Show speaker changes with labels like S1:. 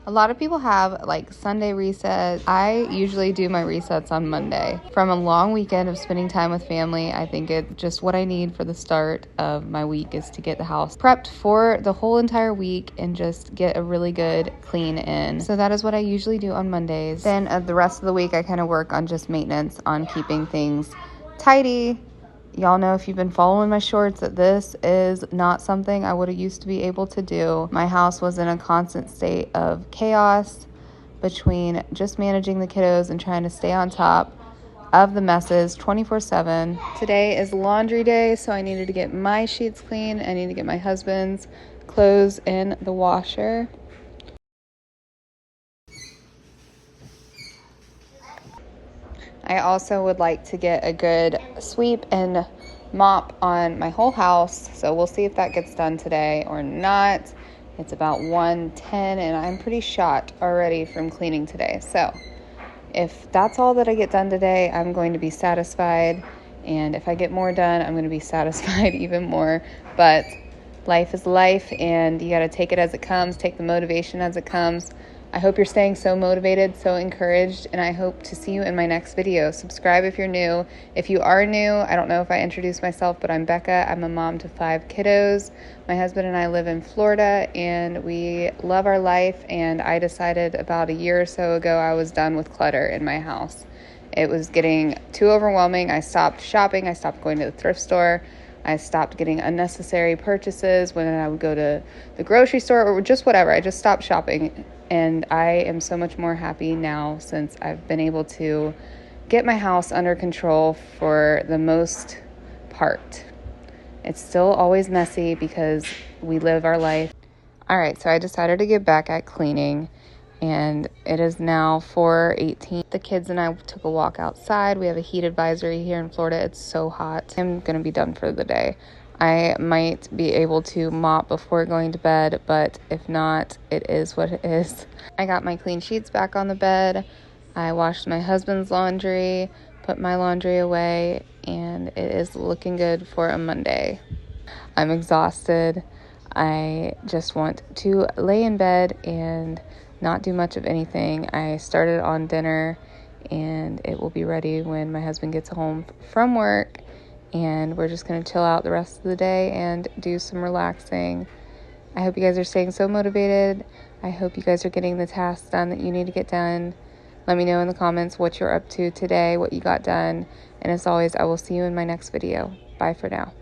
S1: A lot of people have like Sunday resets. I usually do my resets on Monday. From a long weekend of spending time with family, I think it just what I need for the start of my week is to get the house prepped for the whole entire week and just get a really good clean in. So that is what I usually do on Mondays. Then the rest of the week, I kind of work on just maintenance, on keeping things tidy. Y'all know if you've been following my shorts that this is not something I would have used to be able to do. My house was in a constant state of chaos between just managing the kiddos and trying to stay on top of the messes 24/7. Today is laundry day, so I needed to get my sheets clean. I need to get my husband's clothes in the washer. I also would like to get a good sweep and mop on my whole house, so we'll see if that gets done today or not. It's about 1:10 and I'm pretty shot already from cleaning today. So if that's all that I get done today, I'm going to be satisfied. And if I get more done, I'm going to be satisfied even more. But life is life, and you got to take it as it comes, take the motivation as it comes. I hope you're staying so motivated, so encouraged, and I hope to see you in my next video. Subscribe if you're new. If you are new, I don't know if I introduced myself, but I'm Becca. I'm a mom to 5 kiddos. My husband and I live in Florida, and we love our life, and I decided about a year or so ago I was done with clutter in my house. It was getting too overwhelming. I stopped shopping. I stopped going to the thrift store. I stopped getting unnecessary purchases when I would go to the grocery store or just whatever. I just stopped shopping, and I am so much more happy now since I've been able to get my house under control for the most part. It's still always messy because we live our life. All right, so I decided to get back at cleaning, and it is now 4:18. The kids and I took a walk outside. We have a heat advisory here in Florida. It's so hot. I'm going to be done for the day. I might be able to mop before going to bed, but if not, it is what it is. I got my clean sheets back on the bed. I washed my husband's laundry, put my laundry away, and it is looking good for a Monday. I'm exhausted. I just want to lay in bed and not do much of anything. I started on dinner, and it will be ready when my husband gets home from work, and we're just going to chill out the rest of the day and do some relaxing. I hope you guys are staying so motivated. I hope you guys are getting the tasks done that you need to get done. Let me know in the comments what you're up to today, what you got done, and as always, I will see you in my next video. Bye for now.